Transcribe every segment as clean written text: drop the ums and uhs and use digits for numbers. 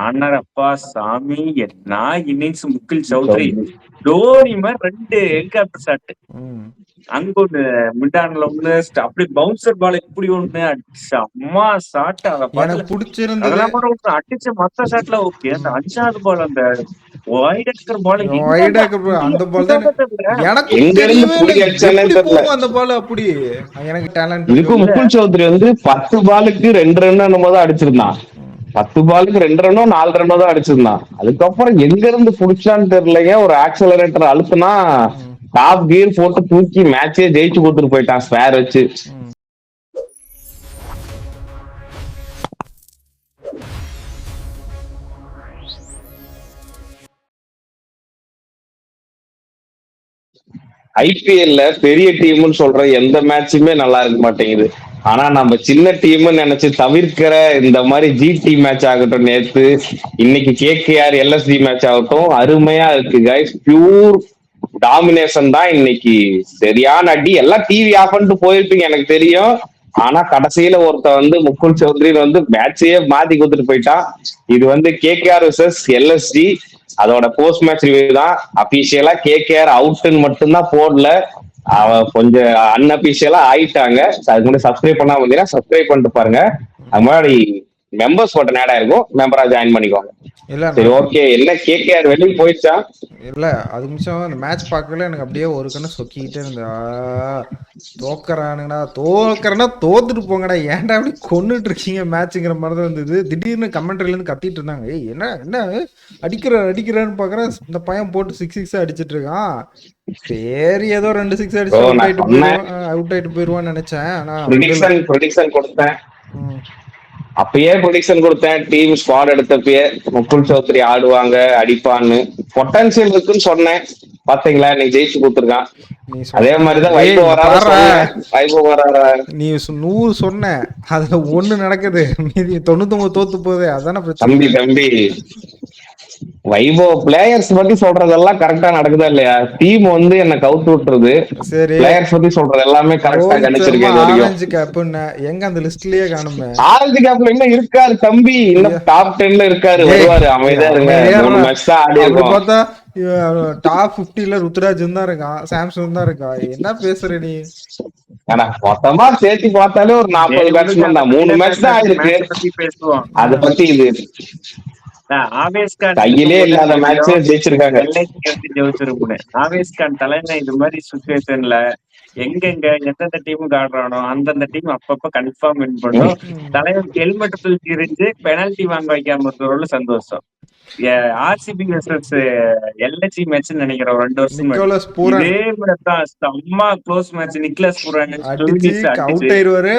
ஆனார் அப்பா சாமி என்ன இன்னிங்ஸ் முகில் சௌத்ரி தோனி மாதிரி 2 ஹெலிகாப்டர் ஷாட். அங்க ஒண்ணு மிட் ஒண்ணு அப்படி பவுன்சர் பால் இப்படி ஒண்ணு அம்மா ஷாட். எனக்கு பிடிச்சிருந்தது அதெல்லாம் கூட ஒண்ணு அடிச்ச மத்த ஷாட்ல ஓகே. அந்த 5வது பால் அந்த வைடக்கர் பால் அந்த பால் தான் எனக்கு தெரியவே இல்லை எப்படி போகும் அந்த பால். அப்படி எனக்கு டேலண்ட் இதுக்கு முகுல் சௌத்ரி வந்து 10 பாலுக்கு 2 ரன் என்னமோ தான் அடிச்சிருந்தான். 10 பாலுக்கு 2 ரன்னோ 4 ரன்னோ தான் அடிச்சிருந்தான். அதுக்கப்புறம் எங்க இருந்து புடிச்சான்னு தெரியலைங்க. ஒரு ஆக்சலரேட்டர் அழுத்துனா டாப் கியர் போட்டு தூக்கி மேட்சே ஜெயிச்சு கொடுத்துட்டு போயிட்டான் ஸ்பேர் வச்சு. ஐபிஎல்ல பெரிய டீம்னு சொல்ற எந்த மேட்சுமே நல்லா இருக்க மாட்டேங்குது. ஆனா நம்ம சின்ன டீம்னு நினைச்சு தவிர்க்கிற இந்த மாதிரி ஜிடி மேட்ச் ஆகட்டும், நேத்து இன்னைக்கு கேகேஆர் எல்எஸ்டி மேட்ச் ஆகட்டும், அருமையா இருக்கு கைஸ். பியூர் டாமினேஷன் தான் இன்னைக்கு. சரியான அடி. எல்லாம் டிவி ஆஃப் பண்ணிட்டு போயிருப்பீங்க எனக்கு தெரியும். ஆனா கடைசியில ஒருத்த வந்து முகுல் சௌத்ரி வந்து மேட்சையே மாத்தி கொடுத்துட்டு போயிட்டான். இது வந்து கேகேஆர் விசஸ் எல்எஸ்டி. அதோட போஸ்ட் மேட்ச் ரிவ்யூ தான். அபிஷியலா கேகேஆர் அவுட்னு மட்டும்தான் போடல. அவ கொஞ்சம் அன்அபிஷியலா ஆயிட்டாங்க. அதுக்கு முன்னாடி சப்ஸ்கிரைப் பண்ணாம வந்தீங்கன்னா சப்ஸ்கிரைப் பண்ணிட்டு பாருங்க. அது மாதிரி மெம்பர்ஸ் பட்டன் ஆட் ஆயிருக்கும், மெம்பரா ஜாயின் பண்ணிக்கோங்க. சரி ஓகே. என்ன கேகேஆர் வெளியே போயிடுச்சா? இல்ல அது நிமிஷம் அந்த மேட்ச் பார்க்கல. எனக்கு அப்படியே ஒரு கண்ணு சொக்கிக்கிட்டே இருந்தா தோக்கறானுங்கடா தோத்துட்டு போங்கடா, ஏன்டா அப்படி கொண்டுட்டு இருக்கீங்க மேட்சுங்கிற மாதிரி தான் இருந்தது. திடீர்னு கமெண்ட்ரில இருந்து கத்திட்டு இருந்தாங்க, ஏய் என்ன அடிக்கிறான்னு பாக்குறேன். இந்த பையன் போட்டு 6 அடிச்சிட்டு இருக்கான். சரி ஏதோ 2 6 அடிச்சு அவுட் ஆயிட்டு போயிருவான்னு நினைச்சேன். ஆனா ப்ரெடிக்ஷன் கொடுத்தேன். அப்பயே ப்ரெடிக்ஷன் கொடுத்தேன். டீம் ஸ்குவாட் எடுத்தப்பயே முகுல் சௌத்ரி ஆடுவாங்க அடிப்பான்னு, பொட்டன்சியல் இருக்குன்னு சொன்னேன். பாத்தீங்களா இன்னைக்கு ஜெயிச்சு கொடுத்துருக்கான். அதே மாதிரிதான் வைபவ் வராரா. நீ 100 சொன்ன, அதுல 1 நடக்குது, மீதி 99 தோத்து போகுது. அதான பிரச்சனை. தம்பி வைபவ் பிளேயர்ஸ் பத்தி சொல்றதெல்லாம் கரெக்டா நடக்குதா இல்லையா? டீம் வந்து என்ன கவுத்து விட்டுருது. பிளேயர்ஸ் பத்தி சொல்றது எல்லாமே கரெக்டா கணிச்சிருக்கேன். ஆரஞ்சு கேப் எங்க அந்த லிஸ்ட்லயே காணுமே. ஆரஞ்சு கேப்ல இன்னும் இருக்காரு தம்பி, இன்னும் டாப் 10ல இருக்காரு. வருவாரு, அமைதியா இருங்க. 3 மேட்ச் தான் ஆடி இருக்கோம். பார்த்தா டாப் 50ல ருத்ராஜ் தான் இருக்கான், சாம்சங் தான் இருக்கா. என்ன பேசுற நீ? ஆனா மொத்தமா சேர்த்து பார்த்தாலே ஒரு 40 பேட்ஸ்மேன் தான். 3 மேட்ச் தான் ஆயிருக்கு. அத பத்தி இது கையிலே இல்லாத மேட்ச் ஜெயிச்சிருக்காங்க. ஆவேஸ்கான் தலைமை இது மாதிரி சுச்சுவேஷன்ல எங்கெங்க எந்தெந்த டீமுக்கு ஆடுறானோ அந்தந்த டீம் அப்பப்ப கன்ஃபார்ம் வின் பண்ணும். தலைவர் ஹெல்மெட் தூக்கி எறிஞ்சு பெனல்டி வாங்க வைக்காம இருக்கிறவங்க சந்தோஷம். ஆர்சிபி வெர்சஸ் எல்எஸ்சி மேட்ச் நினைக்கிறேன் 2 வருஷம் இதே மாதிரி தான் செம்ம க்ளோஸ் மேட்ச். நிக்லஸ் பூரான்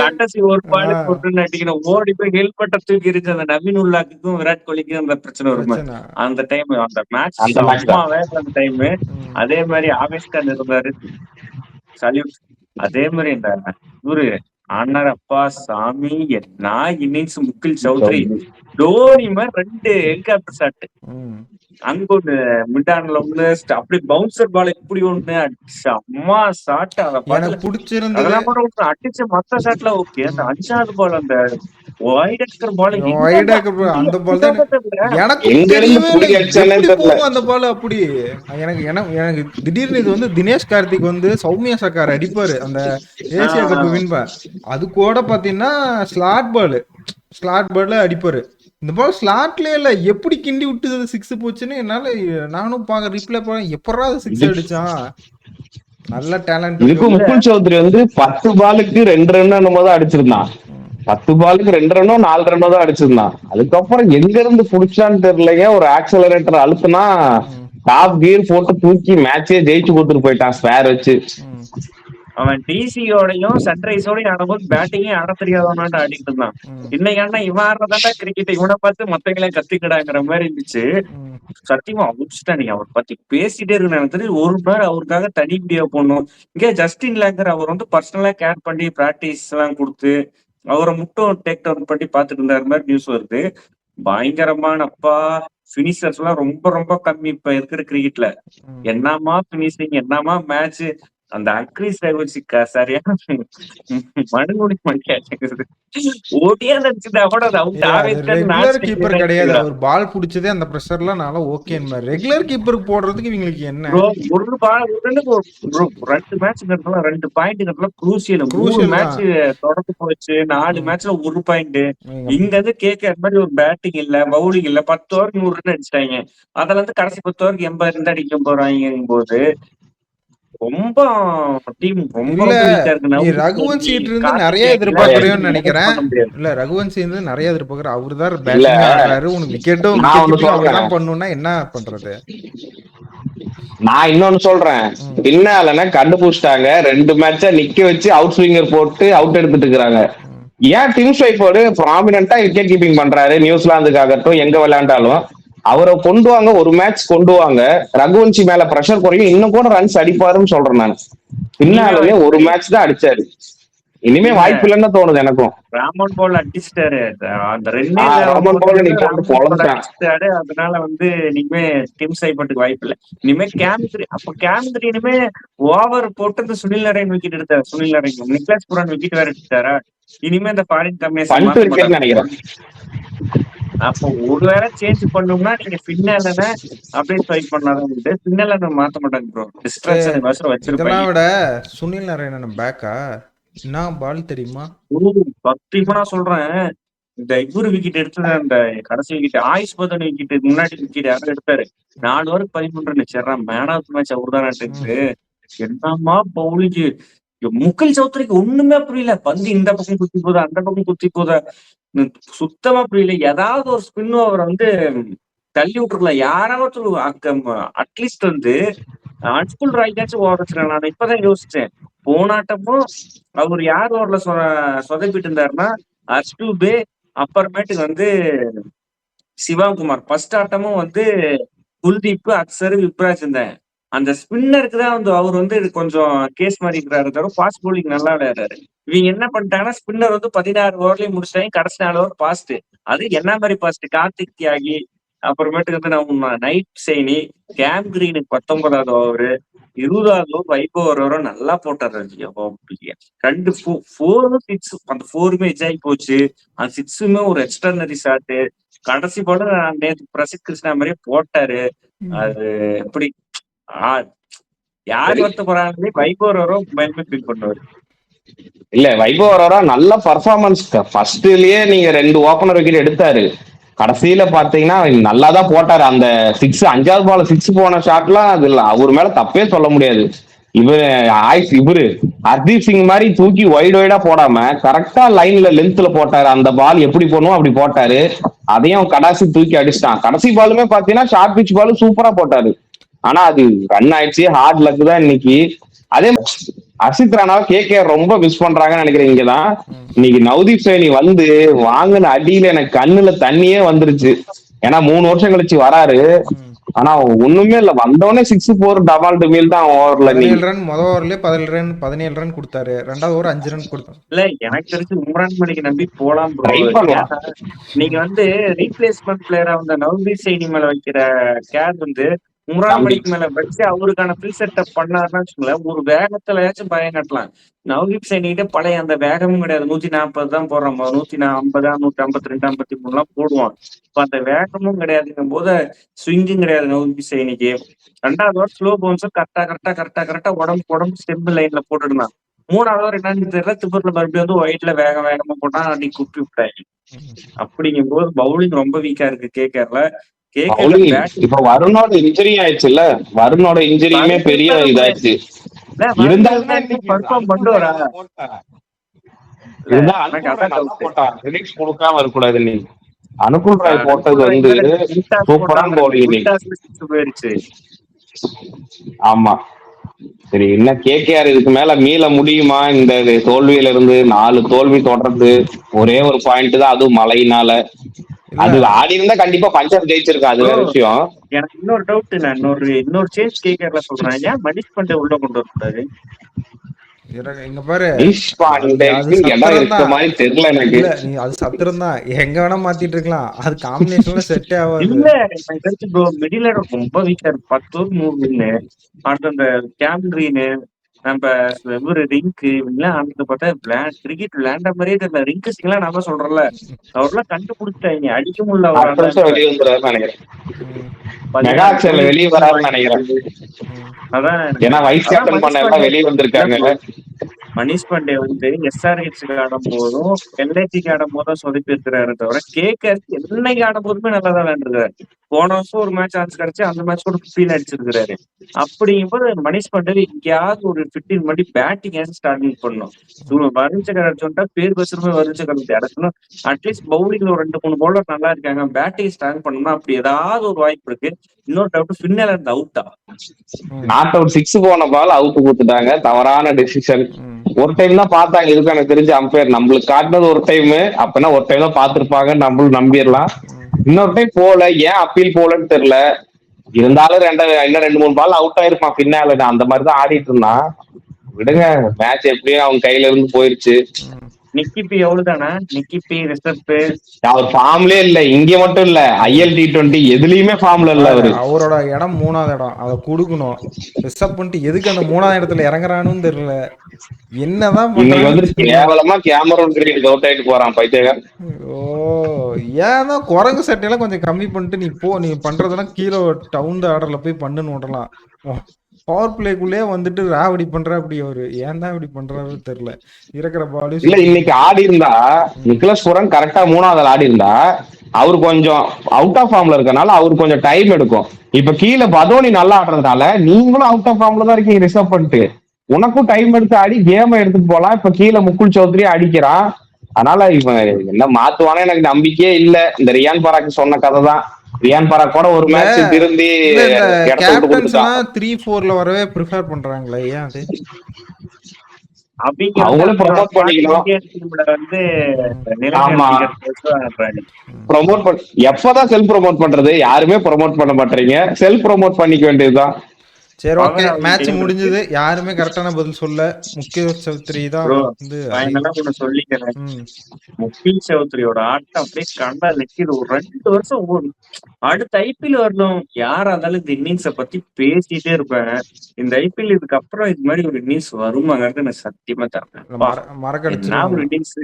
கடைசி ஒரு பால் போட்டு அடிக்கணும், ஓடி போய் ஹெல்மெட்டை தூக்கி எறிஞ்சு அந்த நவீன் உல்லாக்குக்கும் விராட் கோலிக்கும் அந்த பிரச்சனை வருமா அந்த டைம். அந்த மேட்ச் செம்மாவே அந்த டைம். அதே மாதிரி ஆவேஸ்கான் இருந்தாரு, சல்யூட். அதே மாதிரி இந்த இவரு ஆனார் அப்பா சாமி என்ன இன்னிங்ஸ் முகில் சௌத்ரி தோனி மாதிரி 2 ஹெலிகாப்டர் ஷாட். அங்க ஒண்ணு மிட் ஒண்ணு அப்படி பவுன்சர் பால் இப்படி ஒண்ணு அம்மா ஷாட். எனக்கு பிடிச்சிருந்தது. அதெல்லாம் கூட ஒண்ணு அடிச்ச மத்த ஷாட்ல ஓகே. அந்த 5வது பால் அந்த வைடக்கர் பால் அந்த பால் தான் எனக்கு தெரியவே இல்லை அந்த பால். அப்படி எனக்கு திடீர்னு இது வந்து தினேஷ் கார்த்திக் வந்து சௌமியா சக்கார் அடிப்பாரு அந்த ஏசியா கப் வின்பா. அது கூட பாத்தீங்கன்னா ஸ்லாட் பால் அடிப்பாரு. இந்த பால் ஸ்லாட்லயே இல்ல, எப்படி கிண்டி விட்டு 6 போச்சுன்னு என்னால நானும் பாக்க ரிப்ளை பண்ண, எப்படா 6 அடிச்சான். நல்ல டேலண்ட். முகுல் சௌத்ரி வந்து 10 பாலுக்கு 2 ரன் என்னமோ தான் அடிச்சிருந்தான். 10 பாலுக்கு 2 ரன்னோ 4 ரன்னோ தான் அடிச்சிருந்தான். அதுக்கப்புறம் எங்க இருந்து புடிச்சான்னு தெரியலைங்க. ஒரு ஆக்சலரேட்டர் அழுத்துனா டாப் கியர் போட்டு தூக்கி மேட்சே ஜெயிச்சு கொடுத்துட்டு போயிட்டான் ஸ்பேர் வச்சு. அவன் டிசியோடையும் சன்ரைஸோடையும் ஆடும்போது பேட்டிங்கே ஆட தெரியாதவனாட்ட ஆடிட்டு இருந்தான். இன்னைக்கு இவன் ஆடுறதாண்டா கிரிக்கெட், இவனை பார்த்து மத்தவங்களே கத்துக்கடாங்கிற மாதிரி இருந்துச்சு. சத்தியமா அவுட்ஸ்டாண்டிங். அவர் பத்தி பேசிட்டே இருக்கு. எனக்கு தெரியும் ஒரு நேரம் அவருக்காக தனி வீடியோ போடணும். இங்கே ஜஸ்டின் லேங்கர் அவர் வந்து பர்சனலா கேர் பண்ணி பிராக்டிஸ் எல்லாம் கொடுத்து அவரை மட்டும் டேக் டவுன் பண்ணி பாத்துட்டு இருந்தாரு மாதிரி நியூஸ் வருது. பயங்கரமான அப்பா பினிஷர்ஸ் எல்லாம் ரொம்ப ரொம்ப கம்மி இப்ப இருக்கிற கிரிக்கெட்ல. என்னமா பினிஷிங், என்னமா மேட்ச். அந்த அக்ரிஸ் ரகுவன்சி சரியான மனுகுடி மணியாச்சுங்கிறது. ஓடியா நினைச்சுட்டா கூட அது அவுட் இல்ல அது ஆவேஸ்க்கான ரெகுலர் மேட்ச் கீப்பர் கிடையாது. அவர் பால் புடிச்சதே அந்த பிரஷர்லாம் நல்லா ஓகேன்னு. ரெகுலர் கீப்பருக்கு போடுறதுக்கு இவங்களுக்கு என்ன ப்ரோ ஒரு பால் ப்ரோ 2 மேட்ச் கட்டலாம் 2 பாயிண்ட் கட்டலாம் குரூசியல் 3 குரூஷியல் மேட்ச் தான். தொடர்ந்து போச்சு 4 மேட்ச்ல 1 பாயிண்ட். நீங்க இங்க இருந்து கேகேஆர் மாதிரி ஒரு பேட்டிங் இல்ல பவுலிங் இல்ல 10 ஓவருக்கு 100 ரன் அடிச்சிட்டாங்க. அதுல இருந்து கடைசி 10 ஓவருக்கு 80 ரன் அடிக்க போறாங்கும் போது ரொம்ப டீம் ரொம்ப இல்ல ரொம்ப வீக்கா இருக்கு. நீ நவதீப் ரகுவன்சி சைனி, இருந்து நிறைய கார்த்திக் எதிர்பார்க்கறியோன்னு எல்லாத்தையும் நினைக்கிறேன். பண்ண முடியாது. இல்ல ரகுவன்சி இருந்து நிறைய எதிர்பார்க்கற. அவரு தான் இல்ல பேட்டிங் ஆடுறாரு. உனக்கு விக்கெட்டும் நான் விக்கெட் ஒண்ணு கீப்பிங் அவர் சொல்றேன் தான் பண்ணணும்னா என்ன பண்றது? நான் இன்னொன்னு சொல்றேன். ம். பின்னாலனா கண்டுபிடிச்சிட்டாங்க 2 மேட்சா நிக்க வச்சு அவுட் ஸ்விங்கர் போட்டு அவுட் எடுத்துட்டு இருக்காங்க. ம். ஏன் டிம் ஸ்வைப்போடு ப்ராமினென்ட்டா விக்கெட் கீப்பிங் பண்றாரு நியூசிலாந்துக்காகட்டும் எங்க விளையாண்டாலும் அவரை கொண்டு வாங்க, ஒரு மேட்ச் கொண்டு வாங்க, ரகுவன்சி மேல பிரஷர் குறையும், இன்னும் கூட ரன்ஸ் அடிப்பாருன்னு சொல்றேன் நான். இனிமே பின்னாலுமே வாய்ப்பு ஒரு இல்லை. மேட்ச் தான் அடிச்சாரு. இனிமே இல்ல வாய்ப்பு இல்லைன்னு தோணுது எனக்கும். ராமன் போல் அடிச்சிட்டாரு. அந்த 2 ரோமன் பவுல் இன்னைக்கு போட்டு ராமன் போல் பொழந்துட்டான். அடிச்சிட்டாரு. அதனால இனிமே டீம் சைபட்டுக்கு வாய்ப்பு இல்லை. இனிமே கேம் 3 அப்ப கேம் 3 இனிமே ஓவர் போட்டு இந்த சுனில் நரேன் விக்கெட் எடுத்தாரு. Sunil Naren Niklas Pooran wicket வேற எடுத்தாரா. இனிமே இந்த ஃபாரின் கம்பெனிஸ் பண்ட் மாத்த விக்கெட் மாட்டாங்க. நினைக்கிறேன். அப்போ ஒரு வேளை சேஞ்ச் பண்ணோம்னா நீங்க பின்னாலன அப்படியே ஸ்வைப் பண்ணாதான் உண்டு. பின்னால மாத்த மாட்டாங்க ப்ரோ. டிஸ்ட்ராக்ஷன் வசரம் இதெல்லாம் வச்சிருப்பாங்க. விட சுனில் நாராயணன் பேக்கா என்ன பால் தெரியுமா? சத்தியமா நான் சொல்றேன். இந்த இவரு விக்கெட் எடுத்தது அந்த கடைசி விக்கெட் ஆயுஷ் பதன் விக்கெட் முன்னாடி விக்கெட் யாரும் எடுத்தாரு. 4 ஓவருக்கு 13 ரன் சேர்றான். மேன் ஆஃப் மேட்ச் அவர் தான் நாட்டுக்கு. என்னமா பவுலிக்கு முக்கில் சௌத்ரிக்கு ஒண்ணுமே புரியல. பந்து இந்த பக்கம் குத்தி போதா அந்த பக்கம் குத்தி போதா சுத்தமா புரியல. ஏதாவது ஒரு ஸ்பின் ஓவர் தள்ளி விட்டுருக்கலாம். யாராவது அட்லீஸ்ட் அன்ஸ்குல் ராய்க்காச்சும் ஓவர் வச்சிருக்காங்க. நான் இப்பதான் யோசிச்சேன். போனாட்டமும் அவர் யார் ஓவர்ல சொதப்பிட்டு இருந்தாருன்னா அஸ்டூபே, அப்புறமேட்டுக்கு சிவகுமார். ஃபர்ஸ்ட் ஆட்டமும் குல்தீப், அக்சர், யுப்ராஜ் இருந்தேன். அந்த ஸ்பின்னருக்கு தான் அவர் கொஞ்சம் கேஸ் மாதிரி இருக்கிறாரு தவிர ஃபாஸ்ட் பவுலிங் நல்லா விளையாடுறாரு. இவங்க என்ன பண்ணிட்டாங்கன்னா ஸ்பின்னர் 16 ஓவர்லயும் முடிச்சிட்டாங்க. கடைசி 4 ஓவர் பாஸ்ட். அது என்ன மாதிரி பாஸ்ட்? கார்த்திக் தியாகி, அப்புறமேட்டுக்கு நம்ம நைட் சைனி, கேம் கிரீனுக்கு 19வது ஓவர், 20வது ஓவர் வைபவ் ஓவர் நல்லா போட்டாரு. 2 4 6 அந்த 4மே எஜ் ஆகி போச்சு. அந்த 6மே ஒரு எக்ஸ்ட்ரானரி ஷாட். கடைசி போல நேற்று பிரசித் கிருஷ்ணா மாதிரியே போட்டாரு. அது எப்படி யார் வருத்தப்படுறாங்க? வைபவ் ஓவரும் பயமே ஃபீல் பண்ணுவாரு. இல்ல வைபவ் ஓவரா நல்ல பர்ஃபார்மன்ஸ். ஃபர்ஸ்ட்லயே நீங்க 2 ஓபனர் விக்கெட் எடுத்தாரு. கடைசியில பாத்தீங்கன்னா நல்லாதான் போட்டாரு. அந்த 6 5வது பால் 6 போன ஷாட்லாம் அது இல்ல, அவர் மேல தப்பே சொல்ல முடியாது. இவரு ஹர்தீப் சிங் மாதிரி தூக்கி வைடா போடாம கரெக்டா லைன்ல லென்த்ல போட்டாரு. அந்த பால் எப்படி போடணும் அப்படி போட்டாரு. அதையும் கடைசி தூக்கி அடிச்சிட்டான். கடைசி பாலுமே பாத்தீங்கன்னா ஷார்ட் பிச் பாலும் சூப்பரா போட்டாரு. ஆனா அது ரன் ஆயிடுச்சு. ஹார்ட் லக் தான் இன்னைக்கு. அதே ஹர்ஷித் ராணாவை கேகேஆர் ரொம்ப மிஸ் பண்றாங்கன்னு நினைக்கிறேன். இங்கதான் இன்னைக்கு நவதீப் சைனி வாங்கின அடியில எனக்கு கண்ணுல தண்ணியே வந்துருச்சு. ஏன்னா 3 வருஷம் கழிச்சு வராரு. ஆனா ஒண்ணுமே இல்ல, வந்தோடனே 6 4 டபால் டிமில் தான் ஓவர்ல. 17 ரன் முதல் ஓவர்லயே 17 ரன் கொடுத்தாரு. 2வது ஓவர் 5 ரன் கொடுத்தாரு. இல்ல எனக்கு தெரிஞ்சு உம்ரான் மலிக் நம்பி போலாம் ப்ரோ. ட்ரை பண்ணலாம். நீங்க ரீப்ளேஸ்மெண்ட் பிளேயரா நவதீப் சைனி மேல வைக்கிற கேர் உம்ரான் மலிக் மேல வச்சு அவருக்கான ஃபில் செட்டப் பண்ணாருன்னு வச்சுக்கோங்களேன், ஒரு வேகத்துலயாச்சும் பயம் கட்டலாம். நவதீப் சைனிகிட்ட பழைய அந்த வேகமும் கிடையாது. 140 தான் போடுறான். 150, 152, 53 எல்லாம் போடுவான். இப்ப அந்த வேகமும் கிடையாதுங்கும் போது ஸ்விங்கும் கிடையாது நவதீப் சைனிக்கு. 2வது ஓவர் ஸ்லோ பவுன்ஸும் கரெக்டா உடம்பு ஸ்டெம் லைன்ல போட்டுருந்தான். 3வது ஓவர் என்னன்னு தெரியல, திபர்ல மறுபடியும் ஒயிட்ல வேகமா போட்டா அன்னைக்கு குப்பி விட்டாங்க. அப்படிங்கும் போது பவுலிங் ரொம்ப வீக்கா இருக்கு கேகேஆர்ல. இப்ப வருணோட இன்ஜுரி ஆயிடுச்சுல்ல, வருணோட இன்ஜுரியுமே பெரிய இதாயிடுச்சு. கொடுக்காம இருக்கக்கூடாது. நீ அனுகுல் ராய் போட்டது சூப்பரான பவுலிங் போயிருச்சு. ஆமா சரி, என்ன கேகேஆர் இதுக்கு மேல மீள முடியுமா? இந்த தோல்வியில இருந்து 4 தோல்வி தொடர்ந்து ஒரே ஒரு பாயிண்ட் தான், அதுவும் மழையினால. அது ஆடி இருந்தா கண்டிப்பா பஞ்சாப் ஜெயிச்சிருக்கா, அது வேற விஷயம். எனக்கு இன்னொரு டவுட், நான் இன்னொரு சேஞ்ச் கேகேஆர்ல சொல்றேன். ஏன் மனிஷ் பாண்டே உள்ள கொண்டு வரக்கூடாது? இங்க பாரு, அது சத்திரம் தான். எங்க வேணா மாத்திட்டு இருக்கலாம். அது காம்பினேஷன்ல செட் ஆகாது. இல்ல எனக்கு தெரிஞ்சு ப்ரோ மிடில் ஆர்டர் ரொம்ப வீக்கா இருக்கு. 10 ஓவர் 3 வின்னு. அடுத்து அந்த கேம் கிரீனு, நம்ம இவரு ரிங்கு இவங்கெல்லாம் ஆனது பார்த்தா கிரிக்கெட் விளையாண்ட மாதிரியே தெரியல. ரிங்கு சிங்லாம் நாம சொல்றோம்ல, அவர்லாம் கண்டுபிடிச்சிட்டாங்க. அடிக்க முடியல அடுத்த வருஷம் அவரால. வெளியே வந்துடுறாருன்னு நினைக்கிறேன். மெகா 16 ஆக்ஷன்ல கோடி வெளியே வராருன்னு நினைக்கிறேன். அதான் ஏன்னா வைஸ் அதான் கேப்டன் பண்ண எல்லாம் வெளியே வந்திருக்காங்க. மணிஷ் பாண்டே வந்து எஸ்ஆர்ஹெச்சுக்கு ஆடும் போதும் எல்ஐசிக்கு ஆடும் போதும் சொதப்பி இருக்கிறாரு தவிர கேகேஆர் என்னைக்கு ஆடும் போதுமே நல்லா தான் விளையாண்டுருக்காரு. போன வருஷம் ஒரு மேட்ச் சான்ஸ் கிடைச்சு அந்த மேட்ச் கூட 15 அடிச்சிருக்காரு. அப்படிங்கும்போது மணிஷ் பாண்டே எங்கேயாவது ஒரு 15 மணி பேட்டிங் ஸ்டார்டிங் பண்ணும். வருண் சக்கர் அடிச்சோம்ட்டா பேர் பசுமே வருண் சக்கர் இடக்கணும். அட்லீஸ்ட் பவுலிங்ல ஒரு 2-3 பவுலர் நல்லா இருக்காங்க, பேட்டிங் ஸ்டார்ட் பண்ணணும்னா அப்படி ஏதாவது ஒரு வாய்ப்பு இருக்கு. இன்னொரு டவுட், ஃபின்னல் அந்த அவுட்டா நாட் அவுட் 6 போன பால் அவுட் கொடுத்துட்டாங்க. தவறான டெசிஷன். ஒரு டைம் தான் பார்த்தாங்க. இதுக்கு எனக்கு தெரிஞ்ச அம்பையர் நம்மளுக்கு காட்டினது ஒரு டைம், அப்பனா ஒரு டைம் தான் பார்த்திருப்பாங்க, நம்மளும் நம்பிடலாம். இன்னொரு டைம் போல, ஏன் அப்பீல் போலன்னு தெரியல. இருந்தாலும் இன்னும் 2-3 பால் அவுட் ஆயிருப்பான் பின்னால. அந்த மாதிரிதான் ஆடிட்டு இருந்தான். விடுங்க, மேட்ச் எப்படியும் அவங்க கையில இருந்து போயிருச்சு. நிக்கிபி எவ்வளவுதானா? நிக்கிபி ரிஷப் அவர் ஃபார்ம்லயே இல்ல. இங்க மட்டும் இல்ல, IL T20 எதுலயுமே ஃபார்ம்ல இல்ல அவரு. அவரோட இடம் 3வது இடம், அதை கொடுக்கணும். ரிஷப் பண்ணிட்டு எதுக்கு அந்த 3வது இடத்துல இறங்குறான்னு தெரியல. என்னதான் இன்னைக்கு வந்து கேவலமா கேமரூன் கிரீன் அவுட் ஆயிட்டு போறான் பைத்தியக்காரன். ஓ, ஏன் தான் குரங்கு சட்டையெல்லாம் கொஞ்சம் கம்மி பண்ணிட்டு நீ பண்றதெல்லாம் கீழே டவுன் ஆர்டர்ல போய் பண்ணுன்னு விடலாம். பவர் பிளேக்குள்ளே வந்துட்டு ராவடி பண்ற. அப்படி அவரு ஏன் தான் இப்படி பண்றாரு தெரியல. இருக்கிற பாலு இல்ல, இன்னைக்கு ஆடி இருந்தா நிக்கலஸ் புரன் கரெக்டா 3வது ஆடி இருந்தா அவரு கொஞ்சம் அவுட் ஆஃப் ஃபார்ம்ல இருக்கனால அவரு கொஞ்சம் டைம் எடுக்கும். இப்ப கீழே பதோனி நல்லா ஆடுறதுனால நீங்களும் அவுட் ஆஃப் ஃபார்ம்ல தான் இருக்கீங்க. ரிசர்வ் பண்ணிட்டு உனக்கும் டைம் எடுத்து ஆடி கேமை எடுத்துட்டு போலாம். இப்ப கீழே முக்குல் சௌத்ரி அடிக்கிறான். அதனால இவன் என்ன மாத்துவானே எனக்கு நம்பிக்கையே இல்ல. இந்த ரியான் பராக் சொன்ன கதை தான். ரியான் பராக் கூட ஒரு மேட்ச் திரும்பி கேப்டன்ஸ்லாம் 3-4ல வரவே ப்ரிஃபர் பண்றாங்களே, ஏன் அது? அவங்களும் ப்ரொமோட் பண்ணிக்கணும். எப்பதான் செல்ஃப் ப்ரொமோட் பண்றது? யாருமே ப்ரொமோட் பண்ண மாட்டீங்க. செல்ஃப் ப்ரொமோட் பண்ணிக்க வேண்டியதுதான். சரி, ஓகே, மேட்ச் முடிஞ்சது. யாருமே கரெக்டான பதில் சொல்ல. முக்கில் சௌத்ரி தான் வந்து சொல்லிக்கிறேன். முக்கில் சௌத்ரியோட ஆட்டம் அப்படியே கண்டா நிக்கிது. ஒரு 2 வருஷம் அடுத்த IPL வரணும். யாரா இருந்தாலும் இந்த இன்னிங்ஸ பத்தி பேசிட்டே இருப்பேன். இந்த IPL இதுக்கப்புறம் இது மாதிரி ஒரு இன்னிங்ஸ் வருமாங்கிறது எனக்கு சத்தியமா தரேன். ஒரு இன்னிங்ஸ்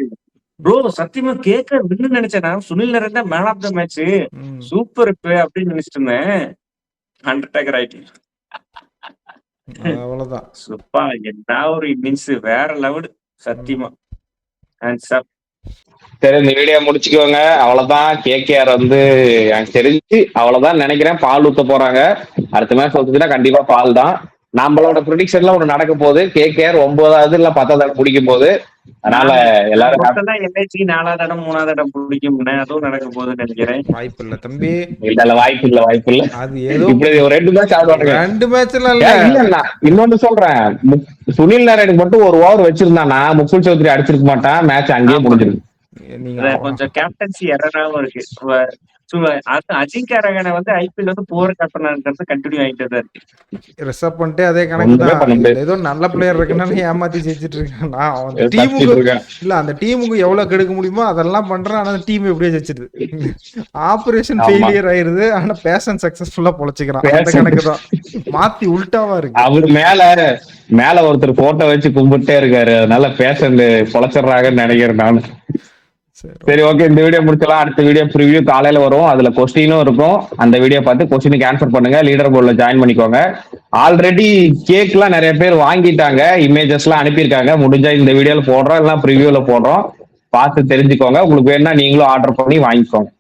ப்ரோ, சத்தியமா கேட்க வின்னு நினைச்சேன். நான் சுனில் நரேன் தான் man of the match, super அப்படின்னு நினைச்சிட்டு இருந்தேன். அண்டர்டேக்கர் ஆயிட்டு அவ்வளவுதான். சுப்பா, என்ன ஒரு இன்னிங்ஸ், வேற லெவல் சத்தியமா. சரி, இந்த வீடியோ முடிச்சுக்கோங்க. அவ்வளவுதான். KKR வந்து எனக்கு தெரிஞ்சு அவ்வளவுதான் நினைக்கிறேன். பால் ஊத்த போறாங்க. அடுத்த மேட்ச் ஊத்துச்சுன்னா கண்டிப்பா பால் தான். நம்மளோட ப்ரெடிக்ஷன்ல ஒண்ணு நடக்க போகுது. KKR 9வது இல்ல 10வது பிடிக்கும் போது. அதனால எல்லாரும் 4வது இடம் 3வது இடம் பிடிக்கும். அதுவும் நடக்க போகுதுன்னு நினைக்கிறேன். வாய்ப்பு இல்ல தம்பி. இல்ல வாய்ப்பு இல்ல. அது ஏதோ இப்படி ஒரு 2 மேட்ச் ஆடுவாங்க. 2 மேட்ச்ல இல்ல. இன்னொன்னு சொல்றேன், சுனில் நாராயணுக்கு மட்டும் ஒரு ஓவர் வச்சிருந்தானா முக்குல் சௌத்ரி அடிச்சிருக்க மாட்டான். மேட்ச் அங்கேயே முடிஞ்சிருக்கு. கொஞ்சம் கேப்டன்சி எரராவும் இருக்கு. அஜிங்கியா ரஹானே வந்து IPL வந்து போர் கேப்டனாங்கிறது கண்டினியூ ஆயிட்டே தான் இருக்கு. ரிசர்வ் பண்ணிட்டு அதே கணக்கு தான். ஏதோ நல்ல பிளேயர் இருக்குன்னு ஏமாத்தி ஜெயிச்சிட்டு இருக்கான். அந்த டீமுக்கு எவ்வளவு கெடுக்க முடியுமோ அதெல்லாம் பண்றான். ஆனா டீம் எப்படியே ஜெயிச்சிருது. ஆபரேஷன் ஃபெயிலியர் ஆயிருது. ஆனா பேஷன் சக்சஸ்ஃபுல்லா பொழைச்சிக்கிறான். அந்த கணக்கு தான். மாத்தி உல்டாவா இருக்கு. அவரு மேல ஒருத்தர் போட்டோ வச்சு கும்பிட்டே இருக்காரு. அதனால பேஷன் பொழைச்சிடுறாங்கன்னு நினைக்கிறேன் நான். சரி, ஓகே, இந்த வீடியோ முடிச்சலாம். அடுத்த வீடியோ ப்ரிவியூ காலையில வரும். அதுல கொஸ்டினும் இருக்கும். அந்த வீடியோ பார்த்து கொஸ்டினுக்கு ஆன்சர் பண்ணுங்க. லீடர் போர்ட்ல ஜாயின் பண்ணிக்கோங்க. ஆல்ரெடி கேக்லாம் நிறைய பேர் வாங்கிட்டாங்க. இமேஜஸ் எல்லாம் அனுப்பியிருக்காங்க. முடிஞ்சா இந்த வீடியோல போடுறோம், இல்லைன்னா ப்ரிவியூல போடுறோம். பார்த்து தெரிஞ்சுக்கோங்க. உங்களுக்கு வேணா நீங்களும் ஆர்டர் பண்ணி வாங்கிக்கோங்க.